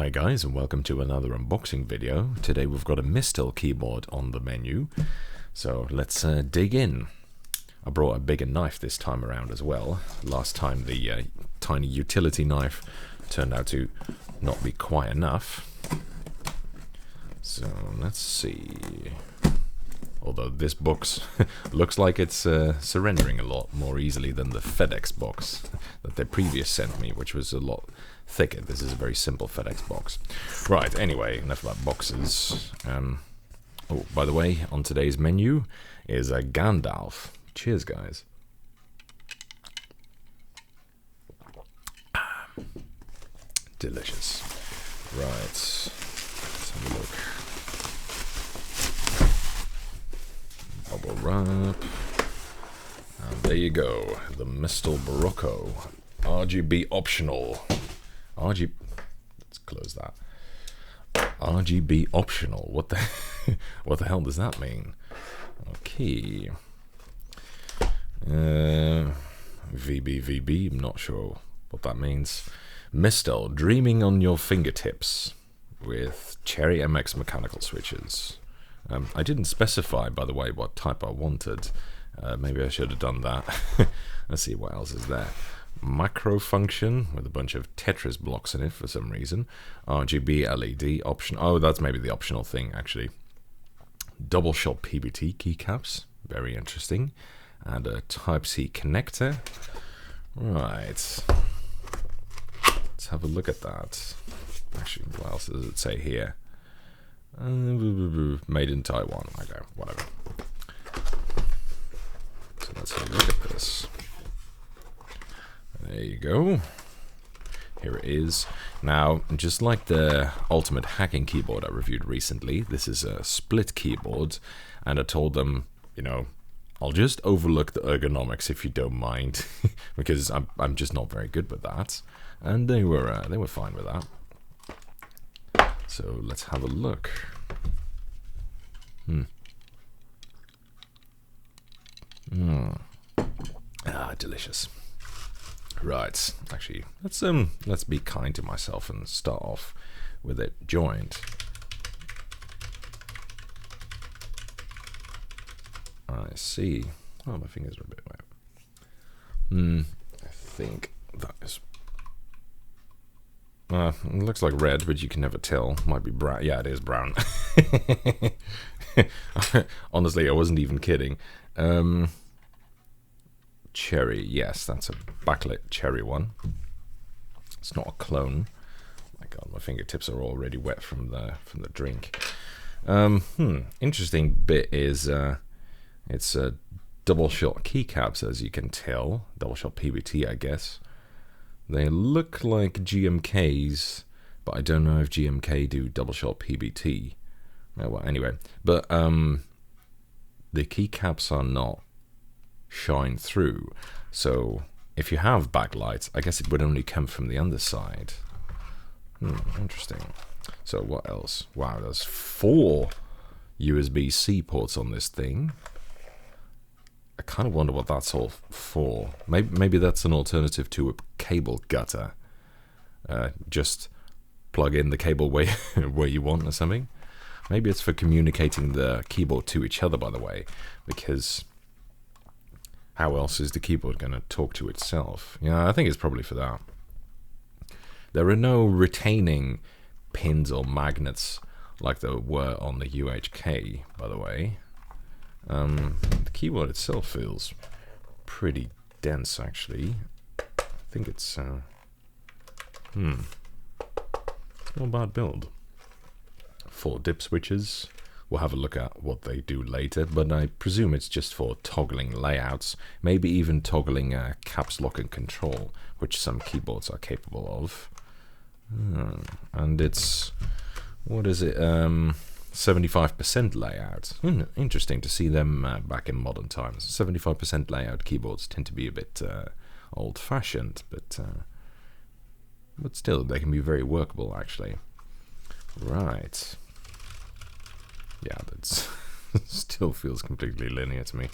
Hi guys, and welcome to another unboxing video. Today we've got a Mistel keyboard on the menu, so let's dig in. I brought a bigger knife this time around as well. Last time the tiny utility knife turned out to not be quite enough. So let's see. Although this box looks like it's surrendering a lot more easily than the FedEx box that they previously sent me, which was a lot thicker. This is a very simple FedEx box. Right, anyway, enough about boxes. Oh, by the way, on today's menu is a Gandalf. Cheers, guys. Delicious. Right, let's have a look. Bubble wrap. And there you go, the Mistel Barocco. RGB optional. Let's close that. RGB optional. What the hell does that mean? Okay. VB. I'm not sure what that means. Mistel, dreaming on your fingertips with Cherry MX mechanical switches. I didn't specify, by the way, what type I wanted. Maybe I should have done that. Let's see what else is there. Macro function with a bunch of Tetris blocks in it for some reason. RGB LED option. Oh, that's maybe the optional thing, actually. Double shot PBT keycaps. Very interesting. And a Type-C connector. Right. Let's have a look at that. Actually, what else does it say here? Made in Taiwan. Okay, whatever. So let's have a look at this. There you go. Here it is. Now, just like the ultimate hacking keyboard I reviewed recently, this is a split keyboard, and I told them, you know, I'll just overlook the ergonomics if you don't mind, because I'm just not very good with that, and they were fine with that. So let's have a look. Delicious. Right, actually, let's be kind to myself and start off with it joined. I see. Oh, my fingers are a bit wet. I think that is. It looks like red, but you can never tell. Might be brown. Yeah, it is brown. Honestly, I wasn't even kidding. Cherry, yes, that's a backlit cherry one. It's not a clone. My God, my fingertips are already wet from the drink. Interesting bit is it's a double shot keycaps, as you can tell. Double shot PBT, I guess. They look like GMKs, but I don't know if GMK do double shot PBT. Oh, well, anyway, but the keycaps are not shine through, so if you have backlights, I guess it would only come from the underside. Interesting. So what else? Wow, there's 4 USB-C ports on this thing. I kind of wonder what that's all for. Maybe that's an alternative to a cable gutter. Just plug in the cable where you want or something. Maybe it's for communicating the keyboard to each other, by the way, because how else is the keyboard going to talk to itself? Yeah, I think it's probably for that. There are no retaining pins or magnets like there were on the UHK, by the way. The keyboard itself feels pretty dense, actually. I think it's not a bad build. 4 dip switches. We'll have a look at what they do later, but I presume it's just for toggling layouts, maybe even toggling caps lock and control, which some keyboards are capable of. And it's, what is it, 75% layout. Interesting to see them back in modern times. 75% layout keyboards tend to be a bit old-fashioned, but still, they can be very workable, actually. Right. Yeah, that still feels completely linear to me.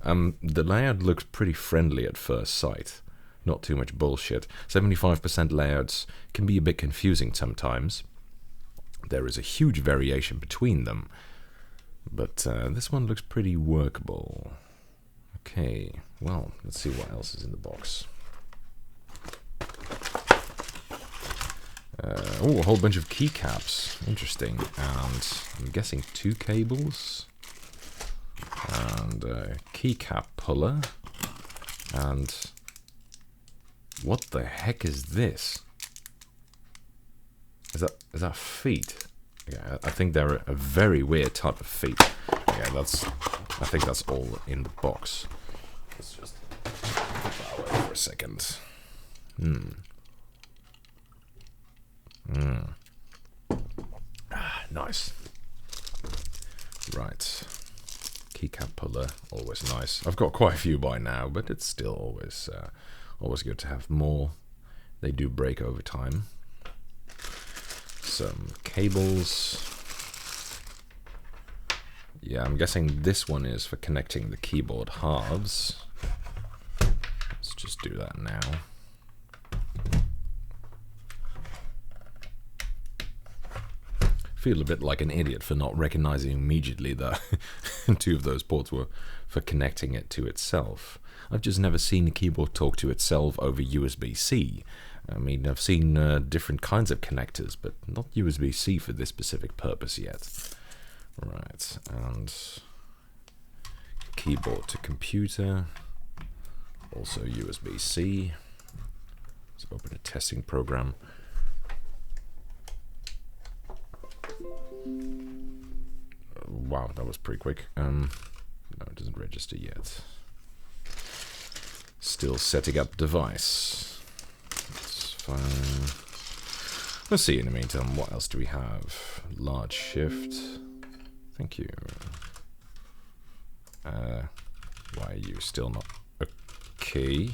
The layout looks pretty friendly at first sight, not too much bullshit. 75% layouts can be a bit confusing sometimes. There is a huge variation between them, but this one looks pretty workable. Okay, well, let's see what else is in the box. Oh, a whole bunch of keycaps. Interesting. And I'm guessing 2 cables. And a keycap puller. And what the heck is this? Is that feet? Yeah, I think they're a very weird type of feet. Yeah, I think that's all in the box. Let's just put that away for a second. Nice. Right. Keycap puller, always nice. I've got quite a few by now, but it's still always good to have more. They do break over time. Some cables. Yeah, I'm guessing this one is for connecting the keyboard halves. Let's just do that now. Feel a bit like an idiot for not recognizing immediately that 2 of those ports were for connecting it to itself. I've just never seen a keyboard talk to itself over USB-C. I mean, I've seen different kinds of connectors, but not USB-C for this specific purpose yet. Right, and keyboard to computer, also USB-C. Let's open a testing program. Wow, that was pretty quick. No, it doesn't register yet. Still setting up device. That's fine. Let's see in the meantime, what else do we have? Large shift. Thank you. Why are you still not... Okay.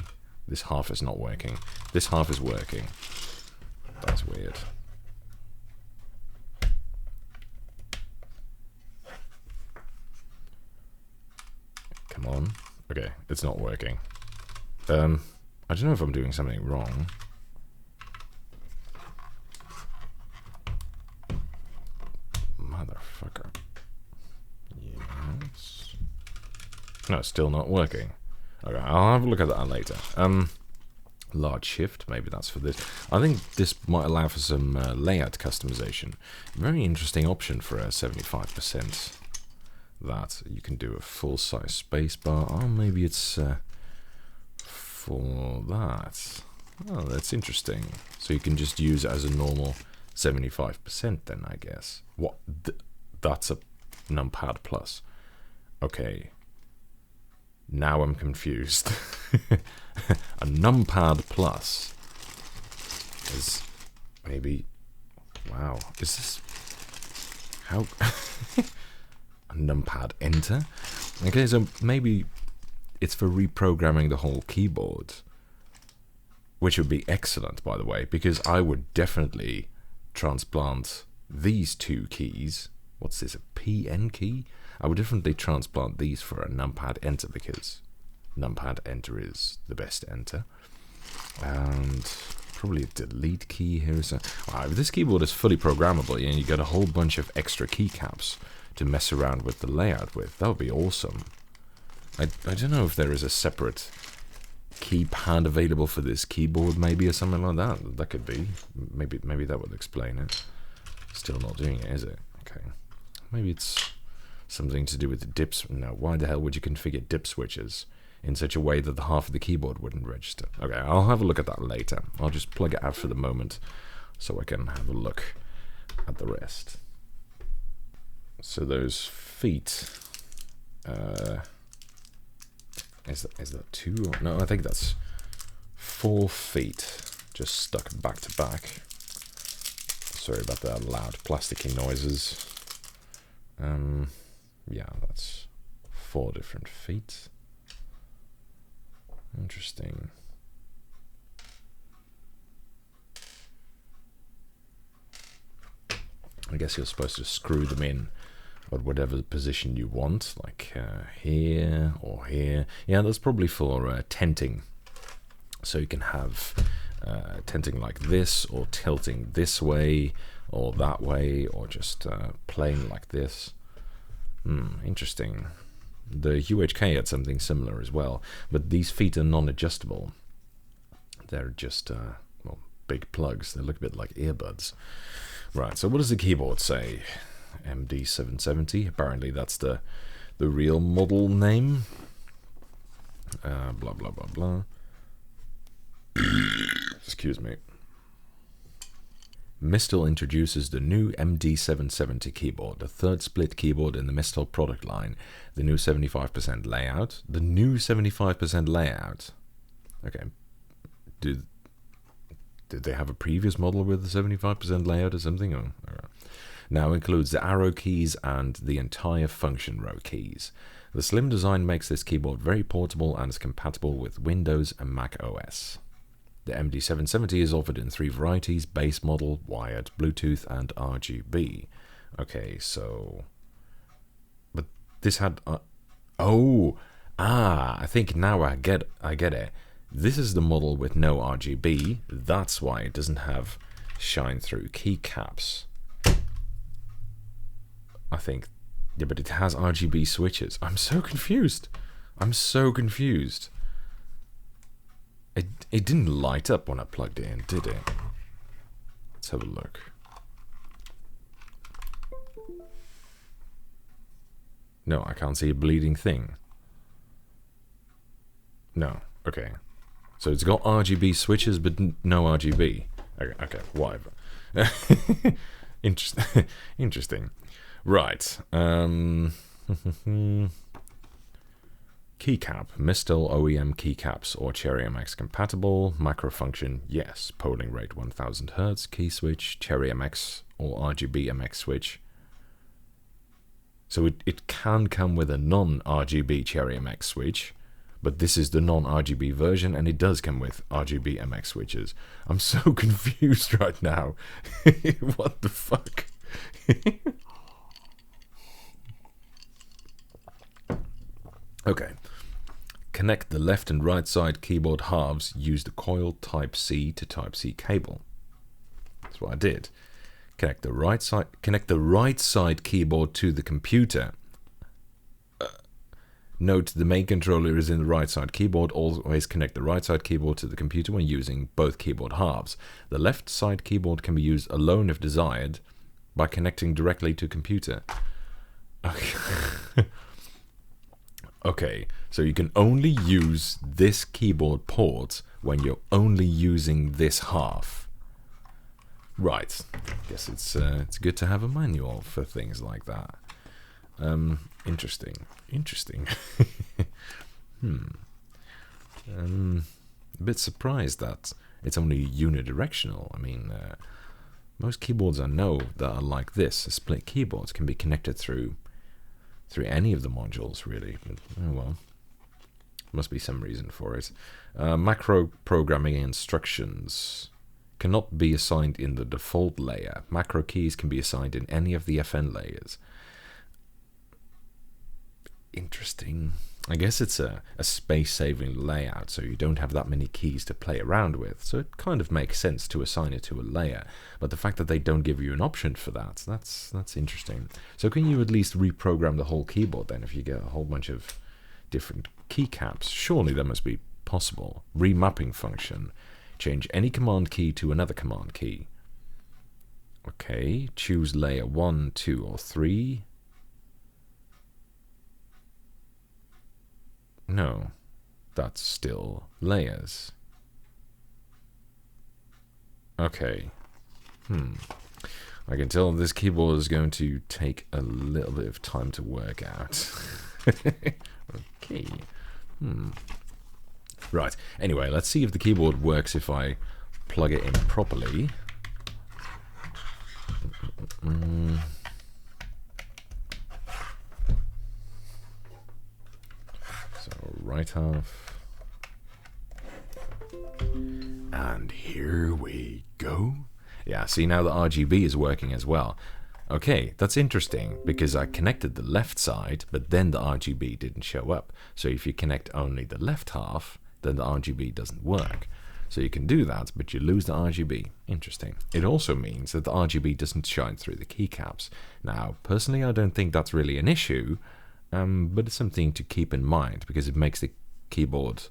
This half is not working. This half is working. That's weird. Come on. Okay, it's not working. I don't know if I'm doing something wrong. Motherfucker. Yes. No, it's still not working. Okay, I'll have a look at that later. Large shift, maybe that's for this. I think this might allow for some layout customization. Very interesting option for a 75%. That you can do a full-size spacebar. Oh, maybe it's for that. Oh, that's interesting. So you can just use it as a normal 75% then, I guess. What? That's a numpad plus. Okay. Now I'm confused. A numpad plus is maybe... Wow. Is this... How... A numpad enter? Okay, so maybe it's for reprogramming the whole keyboard. Which would be excellent, by the way, because I would definitely transplant these 2 keys. What's this, a PN key? I would definitely transplant these for a numpad enter, because numpad enter is the best enter. And probably a delete key here. Wow, if this keyboard is fully programmable and you get a whole bunch of extra keycaps to mess around with the layout with, that would be awesome. I don't know if there is a separate keypad available for this keyboard, maybe, or something like that. That could be. Maybe that would explain it. Still not doing it, is it? Okay. Maybe it's something to do with the dips. No, why the hell would you configure dip switches in such a way that the half of the keyboard wouldn't register? Okay, I'll have a look at that later. I'll just plug it out for the moment so I can have a look at the rest. So those feet, is that 2? Or, no, I think that's 4 feet just stuck back to back. Sorry about the loud plasticky noises. Yeah, that's 4 different feet. Interesting. I guess you're supposed to screw them in at whatever position you want, like here or here. Yeah, that's probably for tenting So you can have tinting like this, or tilting this way, or that way, or just plain like this. Interesting. The UHK had something similar as well, but these feet are non-adjustable. They're just, well, big plugs. They look a bit like earbuds. Right, so what does the keyboard say? MD770. Apparently that's the real model name. Blah, blah, blah, blah. Excuse me. Mistel introduces the new MD770 keyboard, the third split keyboard in the Mistel product line. The new 75% layout. The new 75% layout. Okay. Did they have a previous model with the 75% layout or something? Oh, right. Now includes the arrow keys and the entire function row keys. The slim design makes this keyboard very portable and is compatible with Windows and Mac OS. The MD770 is offered in 3 varieties: base model, wired, Bluetooth, and RGB. Okay, so... But this had... I think now I get it. This is the model with no RGB. That's why it doesn't have shine-through keycaps. I think... Yeah, but it has RGB switches. I'm so confused. It didn't light up when I plugged it in, did it? Let's have a look. No, I can't see a bleeding thing. No, okay. So it's got RGB switches, but no RGB. Okay, whatever. Interesting. Right. Keycap. Mistel OEM keycaps or Cherry MX compatible. Macro function, yes. Polling rate 1000 Hz. Key switch, Cherry MX or RGB MX switch. So it can come with a non-RGB Cherry MX switch, but this is the non-RGB version, and it does come with RGB MX switches. I'm so confused right now. What the fuck? Okay. Connect the left and right side keyboard halves. Use the coil Type-C to Type-C cable. That's what I did. Connect the right side keyboard to the computer. Note the main controller is in the right side keyboard. Always connect the right side keyboard to the computer when using both keyboard halves. The left side keyboard can be used alone if desired by connecting directly to computer. Okay. Okay, so you can only use this keyboard port when you're only using this half. Right. Guess it's good to have a manual for things like that. Interesting. A bit surprised that it's only unidirectional. I mean, most keyboards I know that are like this, split keyboards, can be connected through any of the modules, really. But, oh well, must be some reason for it. Macro programming instructions cannot be assigned in the default layer. Macro keys can be assigned in any of the FN layers. Interesting. I guess it's a space-saving layout, so you don't have that many keys to play around with, so it kind of makes sense to assign it to a layer. But the fact that they don't give you an option for that's interesting. So can you at least reprogram the whole keyboard then if you get a whole bunch of different keycaps? Surely that must be possible. Remapping function. Change any command key to another command key. Okay, choose layer 1, 2, or 3. No, that's still layers. Okay. I can tell this keyboard is going to take a little bit of time to work out. Okay. Right. Anyway, let's see if the keyboard works if I plug it in properly. So right half. And here we go. Yeah, see, now the RGB is working as well. Okay, that's interesting, because I connected the left side, but then the RGB didn't show up. So if you connect only the left half, then the RGB doesn't work. So you can do that, but you lose the RGB. Interesting. It also means that the RGB doesn't shine through the keycaps. Now, personally, I don't think that's really an issue, but it's something to keep in mind because it makes the keyboard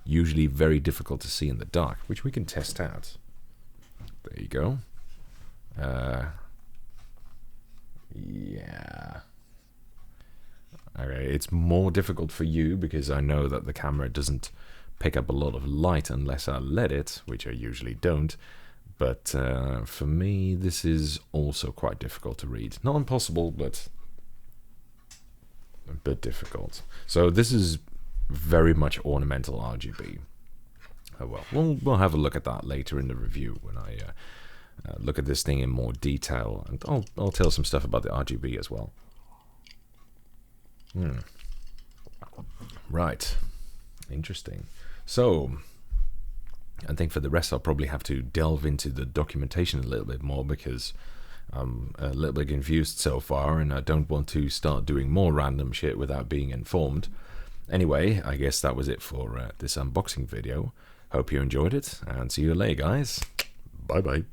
usually very difficult to see in the dark, which we can test out. There you go. Yeah. Okay, it's more difficult for you because I know that the camera doesn't pick up a lot of light unless I let it, which I usually don't. But for me, this is also quite difficult to read. Not impossible, but a bit difficult. So this is very much ornamental RGB. Oh well, we'll have a look at that later in the review when I look at this thing in more detail, and I'll tell some stuff about the RGB as well. Right, interesting. So I think for the rest I'll probably have to delve into the documentation a little bit more because I'm a little bit confused so far, and I don't want to start doing more random shit without being informed. Anyway, I guess that was it for this unboxing video. Hope you enjoyed it, and see you later, guys. Bye bye.